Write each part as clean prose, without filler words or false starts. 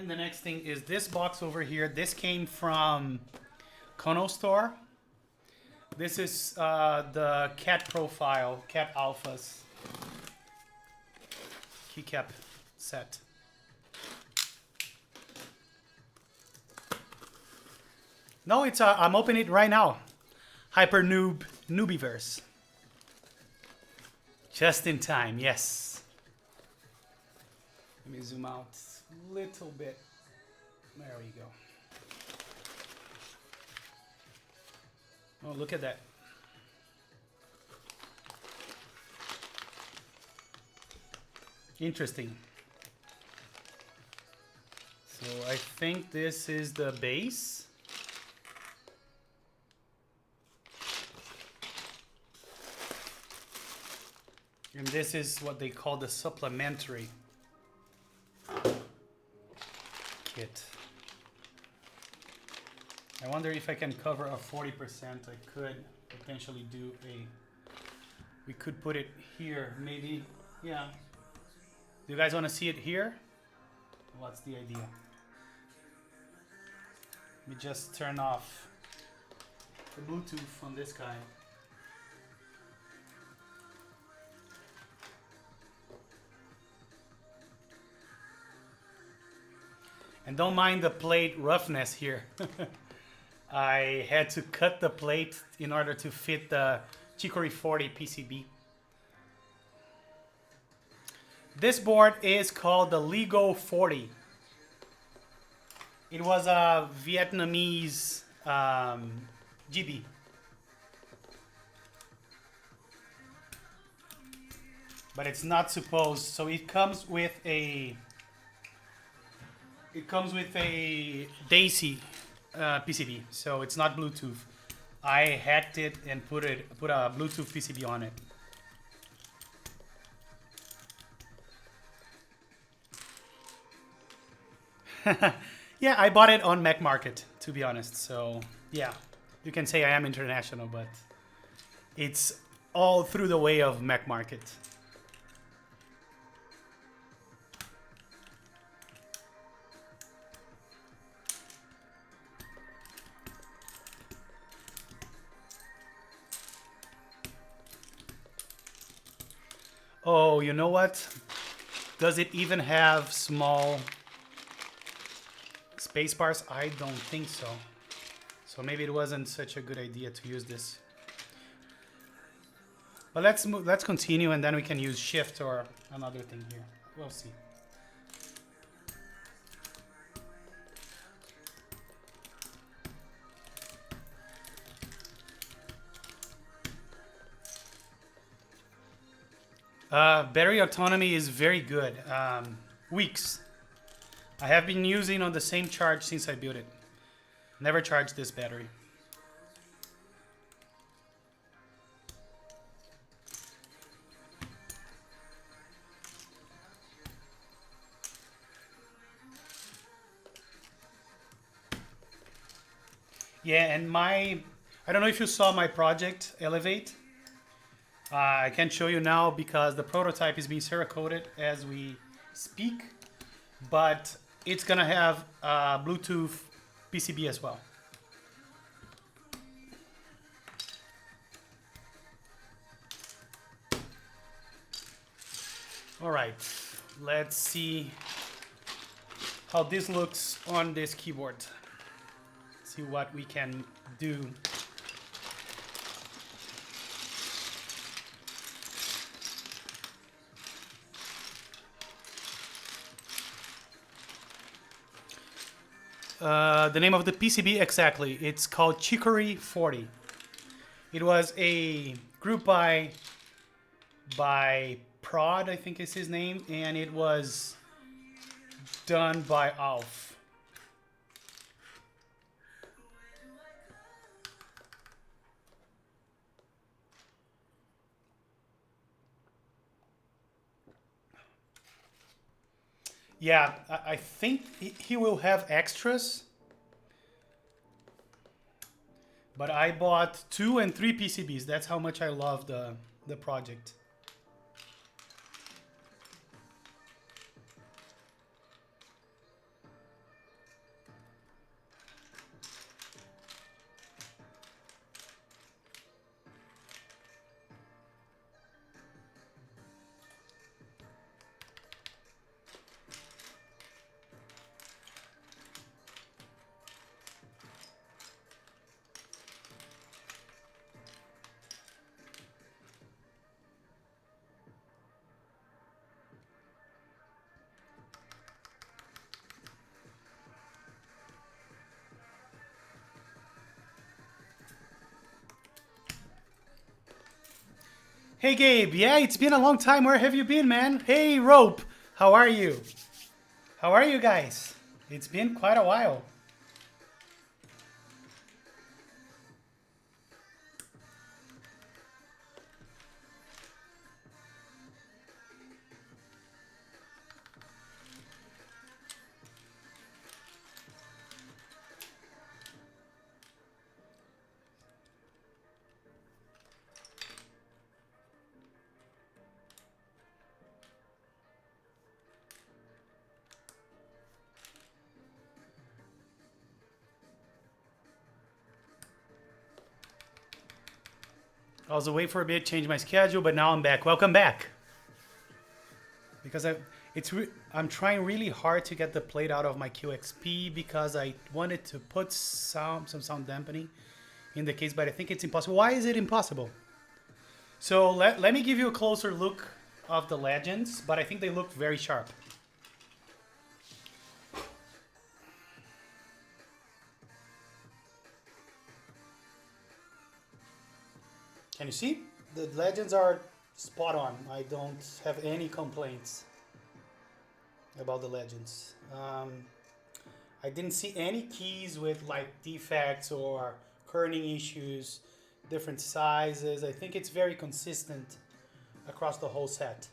And the next thing is this box over here. This came from Kono Store. This is the cat profile, cat alphas keycap set. No, it's I'm opening it right now. Hyper Noobieverse. Just in time, yes. Let me zoom out a little bit. There we go. Oh, look at that. Interesting. So I think this is the base. And this is what they call the supplementary kit. I wonder if I can cover a 40%. I could potentially do we could put it here, maybe. Yeah. Do you guys want to see it here? What's the idea? Let me just turn off the Bluetooth on this guy. And don't mind the plate roughness here. I had to cut the plate in order to fit the Chicory 40 PCB. This board is called the Lego 40. It was a Vietnamese GB. But it's not supposed, so it comes with a DAISY PCB, so it's not Bluetooth. I hacked it and put a Bluetooth PCB on it. Yeah, I bought it on Mac Market, to be honest. So yeah, you can say I am international, but it's all through the way of Mac Market. Oh, you know what? Does it even have small space bars? I don't think so. So maybe it wasn't such a good idea to use this. But let's continue, and then we can use shift or another thing here. We'll see. Battery autonomy is very good. Weeks. I have been using on the same charge since I built it. Never charged this battery. Yeah, and I don't know if you saw my project, Elevate. I can't show you now because the prototype is being Cerakoted as we speak, but it's gonna have Bluetooth PCB as well. All right, let's see how this looks on this keyboard. See what we can do. The name of the PCB exactly, it's called Chicory 40. It was a group by Prod, I think is his name, and it was done by Alf. Yeah, I think he will have extras. But I bought 2 and 3 PCBs. That's how much I love the project. Hey Gabe, yeah, it's been a long time. Where have you been, man? Hey Rope, how are you? How are you guys? It's been quite a while. I was away for a bit, changed my schedule, but now I'm back. Welcome back. Because I'm trying really hard to get the plate out of my QXP because I wanted to put some sound dampening in the case, but I think it's impossible. Why is it impossible? So let me give you a closer look of the legends, but I think they look very sharp. Can you see? The legends are spot on. I don't have any complaints about the legends. I didn't see any keys with like defects or kerning issues, different sizes. I think it's very consistent across the whole set.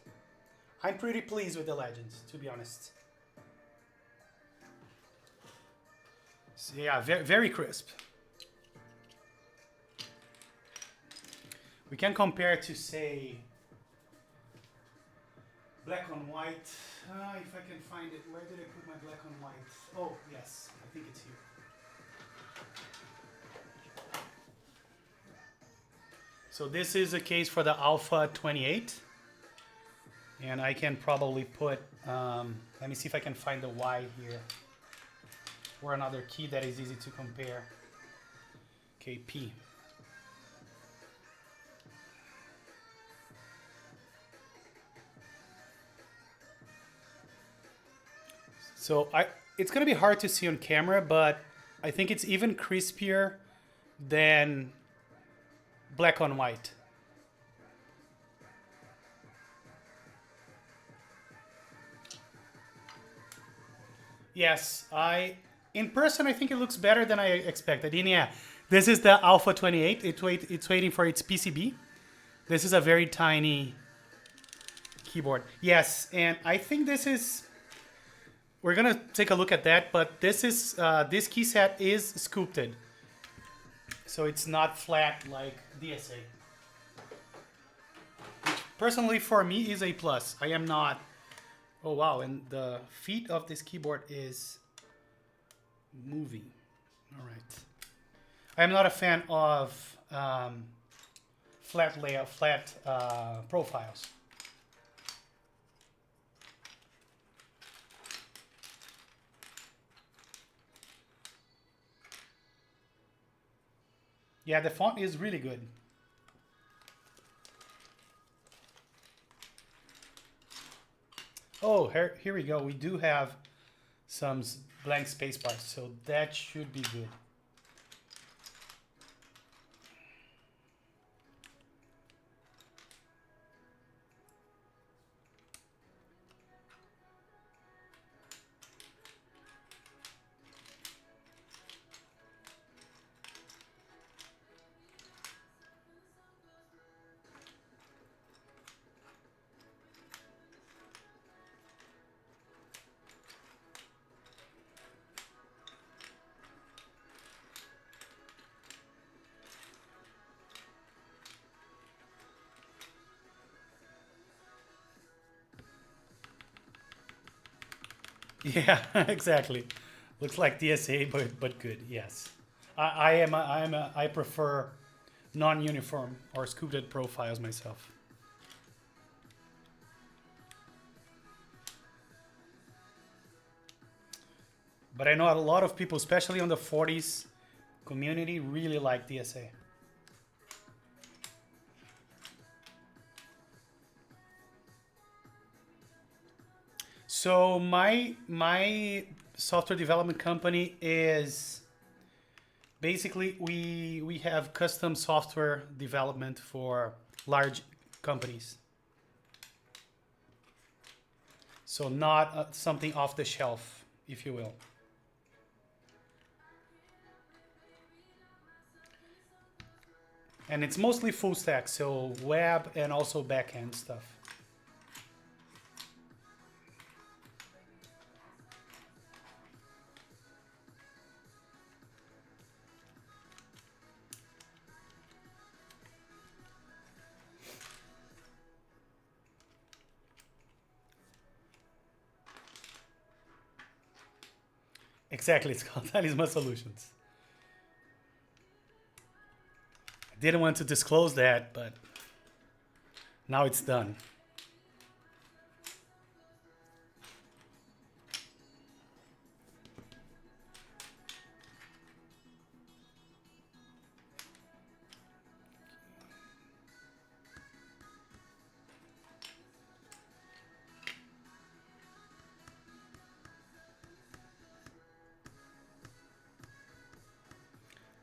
I'm pretty pleased with the legends, to be honest. So yeah, very, very crisp. We can compare to, say, black on white. If I can find it, where did I put my black on white? Oh, yes, I think it's here. So this is a case for the Alpha 28. And I can probably put, let me see if I can find the Y here. Or another key that is easy to compare. KP. So it's going to be hard to see on camera, but I think it's even crispier than black on white. Yes, in person I think it looks better than I expected. And yeah, this is the Alpha 28. It's waiting for its PCB. This is a very tiny keyboard. Yes, and I think this is... We're gonna take a look at that, but this is this key set is sculpted, so it's not flat like DSA. Which personally, for me, is a plus. I am not. Oh wow! And the feet of this keyboard is moving. All right. I am not a fan of flat layout, flat profiles. Yeah, the font is really good. Oh, here we go. We do have some blank space bars, so that should be good. Yeah, exactly. Looks like DSA, but good. Yes, I prefer non-uniform or sculpted profiles myself. But I know a lot of people, especially on the 40s community, really like DSA. So my software development company is basically we have custom software development for large companies. So not something off the shelf, if you will. And it's mostly full stack, so web and also backend stuff. Exactly, it's called Talisman Solutions. I didn't want to disclose that, but now it's done.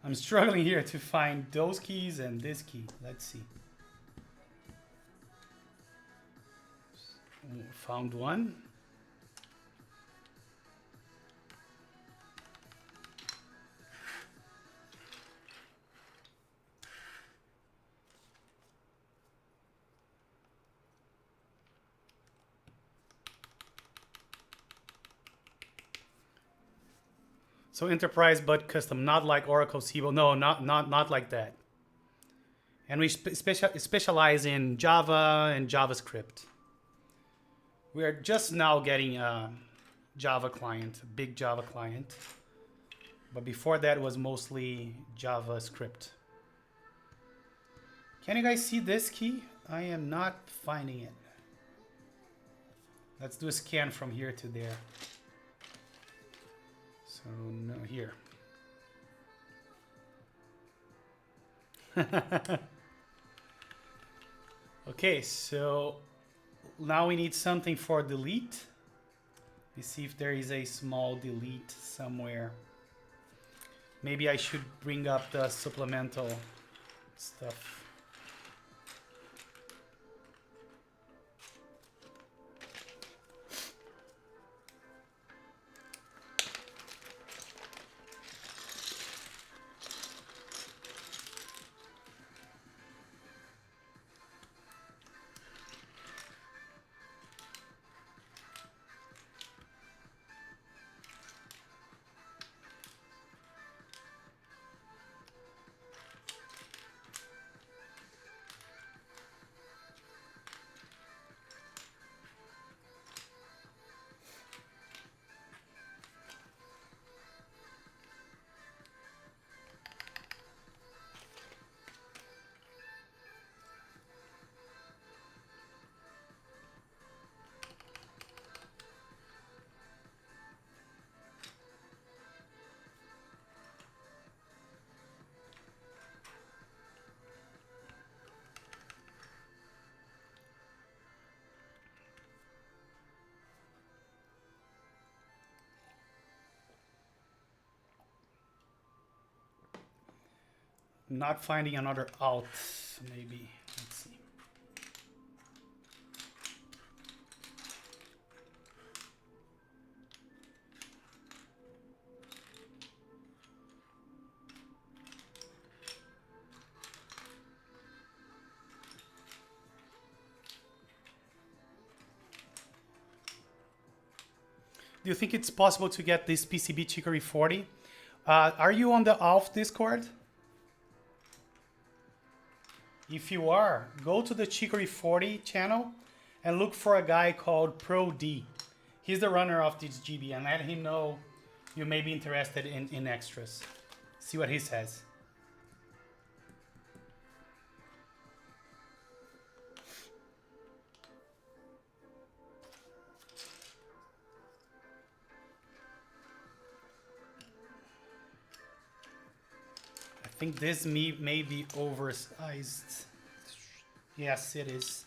I'm struggling here to find those keys and this key. Let's see. Found one. So enterprise but custom, not like Oracle Siebel. No, not like that. And we specialize in Java and JavaScript. We are just now getting a Java client, a big Java client. But before that was mostly JavaScript. Can you guys see this key? I am not finding it. Let's do a scan from here to there. So no, here. Okay, so now we need something for delete. Let's see if there is a small delete somewhere. Maybe I should bring up the supplemental stuff. Not finding another alt, maybe. Let's see. Do you think it's possible to get this PCB Chicory 40? Are you on the Alpha Discord? If you are, go to the Chicory 40 channel and look for a guy called Pro D. He's the runner of this GB, and let him know you may be interested in extras. See what he says. I think this may be oversized. Yes, it is.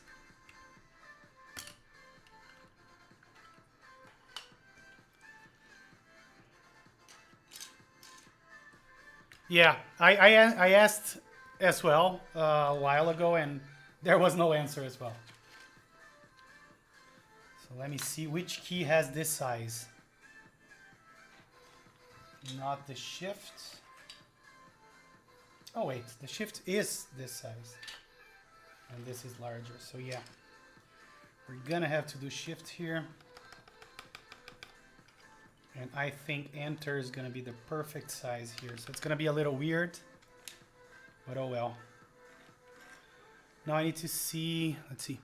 Yeah, I asked as well a while ago, and There was no answer as well. So let me see which key has this size. Not the shift. Oh wait, the shift is this size. And this is larger, so yeah. We're gonna have to do shift here. And I think enter is gonna be the perfect size here. So it's gonna be a little weird, but oh well. Now I need to see, let's see.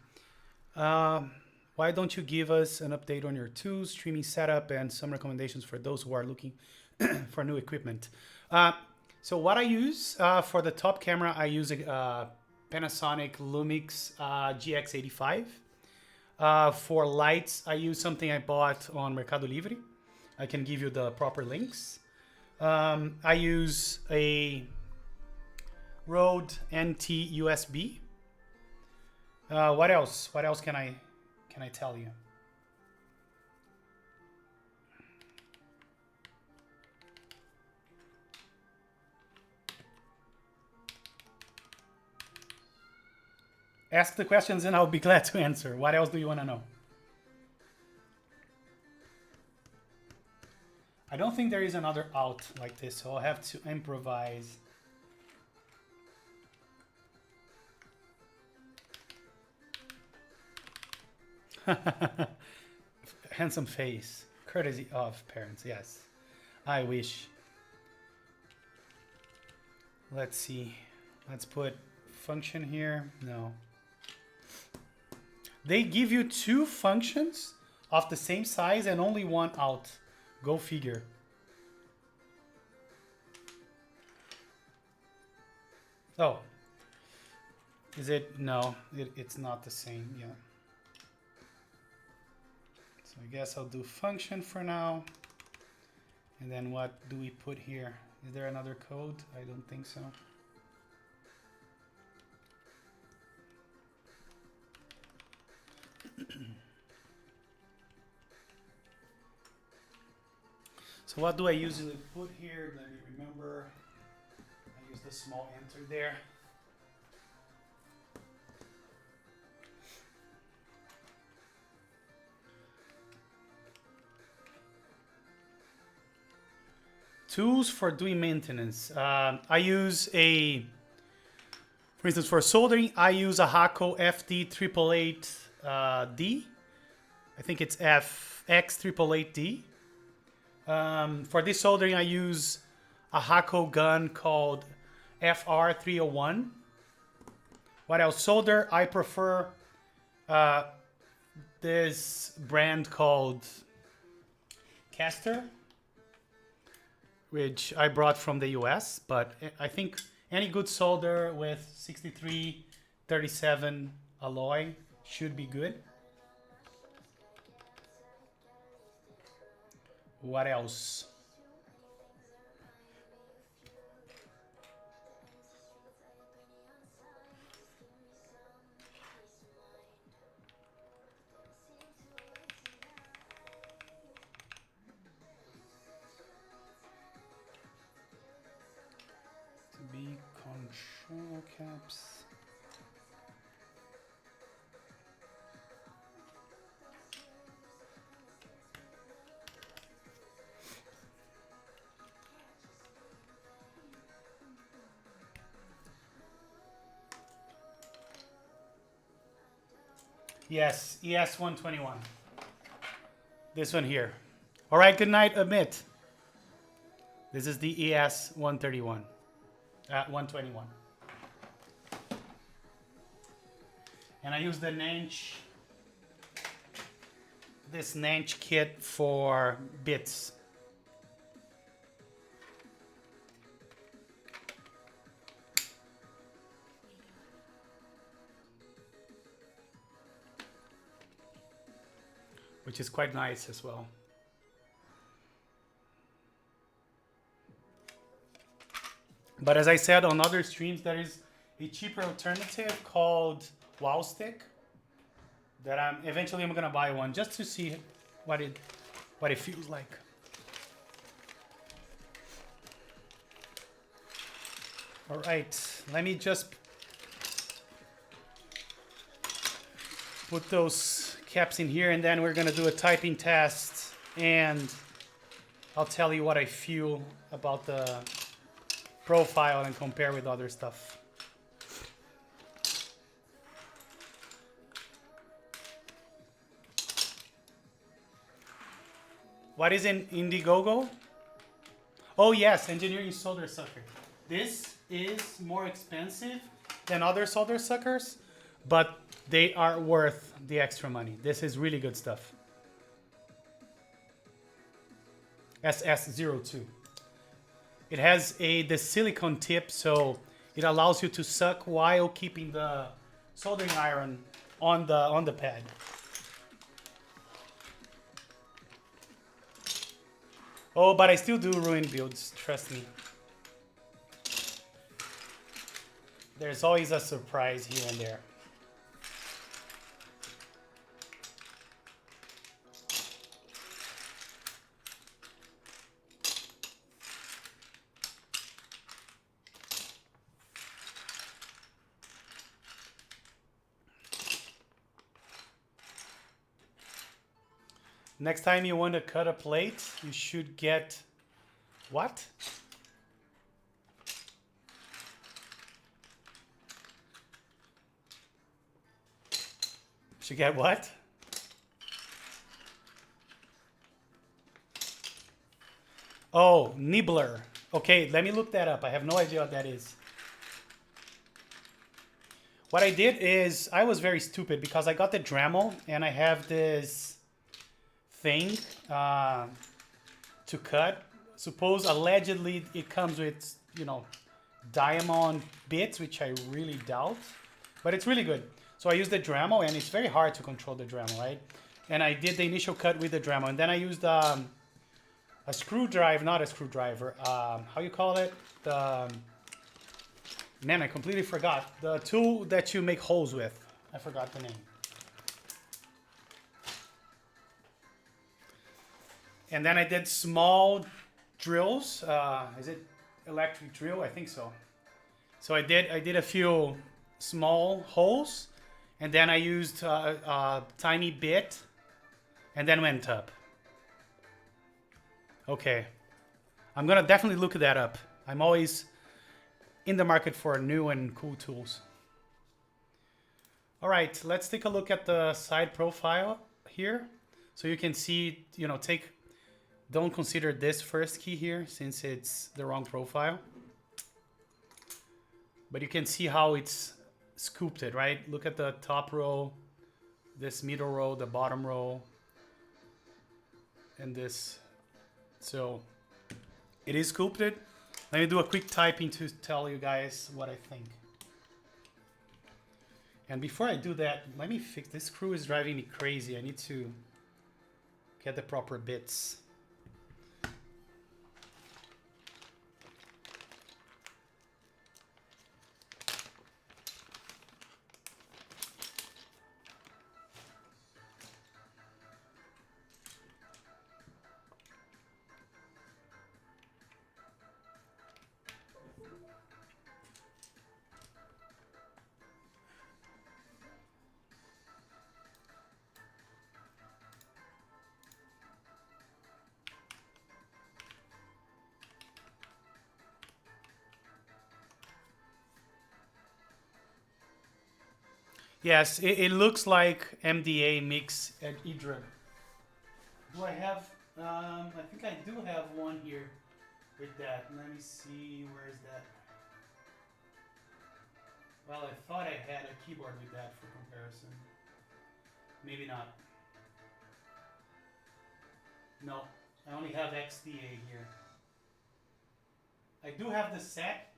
Why don't you give us an update on your tools, streaming setup, and some recommendations for those who are looking for new equipment? So what I use for the top camera, I use a Panasonic Lumix GX85. For lights, I use something I bought on Mercado Livre. I can give you the proper links. I use a Rode NT USB. What else? What else can I tell you? Ask the questions and I'll be glad to answer. What else do you want to know? I don't think there is another out like this, so I'll have to improvise. Handsome face, courtesy of parents, yes. I wish. Let's see. Let's put function here. No. They give you two functions of the same size and only one out. Go figure. Oh. Is it? No, it's not the same. Yeah. So I guess I'll do function for now. And then what do we put here? Is there another code? I don't think so. So what do I usually put here? Let me remember. I use the small enter there. Tools for doing maintenance. I use for instance, for soldering, I use a Hakko FD888D. I think it's FX888D. For this soldering, I use a Hakko gun called FR301. What else? Solder, I prefer this brand called Caster, which I brought from the US, but I think any good solder with 6337 alloy should be good. What else? To be control caps. Yes, ES121. This one here. All right, good night, Amit. This is the ES131. 121. And I use the this Nanch kit for bits. Which is quite nice as well. But as I said on other streams, there is a cheaper alternative called Wow Stick that eventually I'm gonna buy one just to see what it feels like. All right, let me just put those caps in here, and then we're gonna do a typing test, and I'll tell you what I feel about the profile and compare with other stuff. What is an Indiegogo? Oh yes, engineering solder sucker. This is more expensive than other solder suckers, but they are worth the extra money. This is really good stuff. SS02. It has the silicone tip, so it allows you to suck while keeping the soldering iron on the pad. Oh, but I still do ruin builds, trust me. There's always a surprise here and there. Next time you want to cut a plate, you should get what? Should get what? Oh, nibbler. Okay, let me look that up. I have no idea what that is. What I did is I was very stupid because I got the Dremel and I have this thing to cut. Suppose allegedly it comes with, you know, diamond bits, which I really doubt, but it's really good. So I used the Dremel, and it's very hard to control the Dremel, right? And I did the initial cut with the Dremel, and then I used a screwdriver, not a screwdriver, how you call it? Man, I completely forgot. The tool that you make holes with. I forgot the name. And then I did small drills. Is it electric drill? I think so. So I did a few small holes, and then I used a tiny bit, and then went up. Okay. I'm gonna definitely look that up. I'm always in the market for new and cool tools. All right, let's take a look at the side profile here. So you can see, you know, don't consider this first key here since it's the wrong profile. But you can see how it's sculpted, right? Look at the top row, this middle row, the bottom row, and this. So it is sculpted. Let me do a quick typing to tell you guys what I think. And before I do that, let me fix this. Screw is driving me crazy. I need to get the proper bits. Yes, it looks like MDA mix at Idra. Do I have, I think I do have one here with that. Let me see, where is that? Well, I thought I had a keyboard with that for comparison. Maybe not. No, I only have XDA here. I do have the set,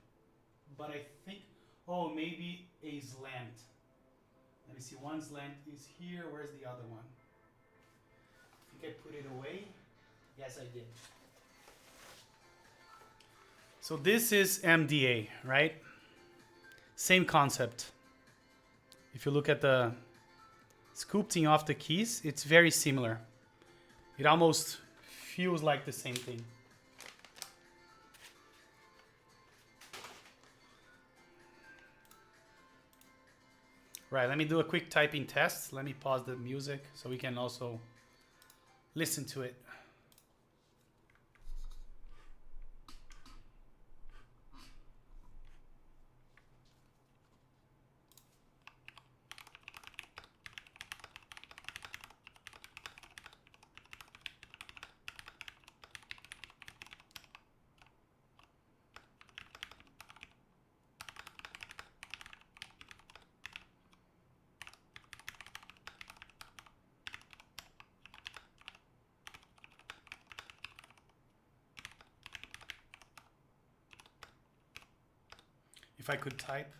but I think, oh, maybe a slant. Let me see, one slant is here. Where's the other one? I think I put it away. Yes, I did. So this is MDA, right? Same concept. If you look at the sculpting of the keys, it's very similar. It almost feels like the same thing. Right, let me do a quick typing test. Let me pause the music so we can also listen to it. If I could type.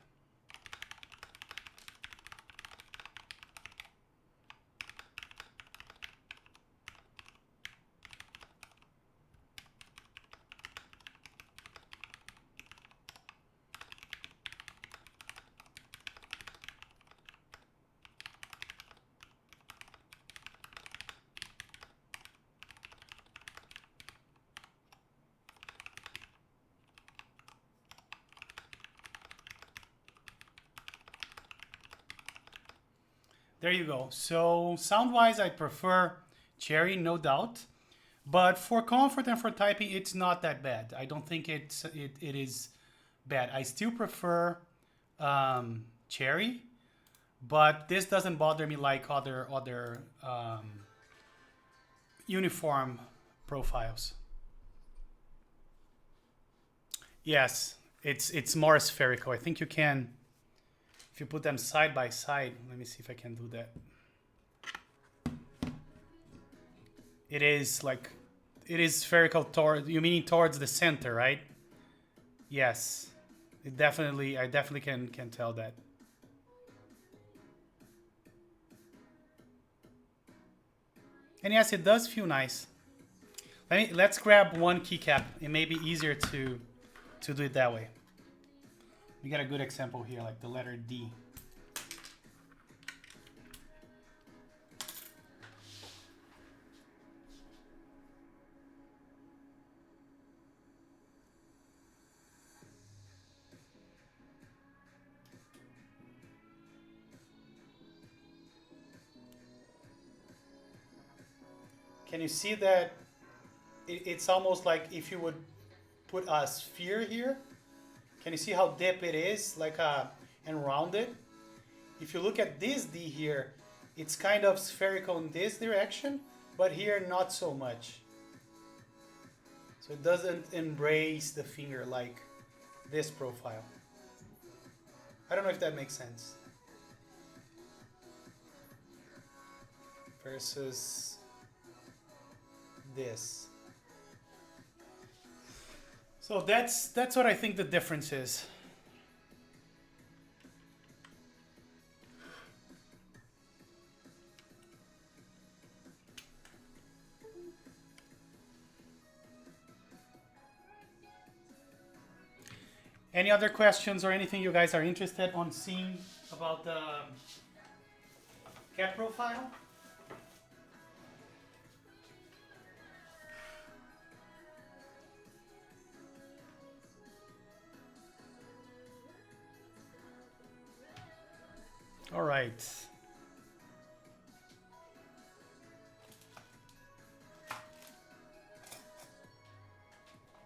There you go. So sound-wise, I prefer Cherry, no doubt. But for comfort and for typing, it's not that bad. I don't think it is bad. I still prefer Cherry, but this doesn't bother me like other uniform profiles. Yes, it's more spherical. I think you can. If you put them side by side, let me see if I can do that. It is like, it is spherical toward, you meaning towards the center, right? Yes, I definitely can tell that. And yes, it does feel nice. Let's grab one keycap. It may be easier to do it that way. We got a good example here, like the letter D. Can you see that it's almost like if you would put a sphere here? Can you see how deep it is, like and rounded? If you look at this D here, it's kind of spherical in this direction, but here not so much. So it doesn't embrace the finger like this profile. I don't know if that makes sense. Versus this. So that's what I think the difference is. Any other questions or anything you guys are interested on seeing about the cat profile? All right.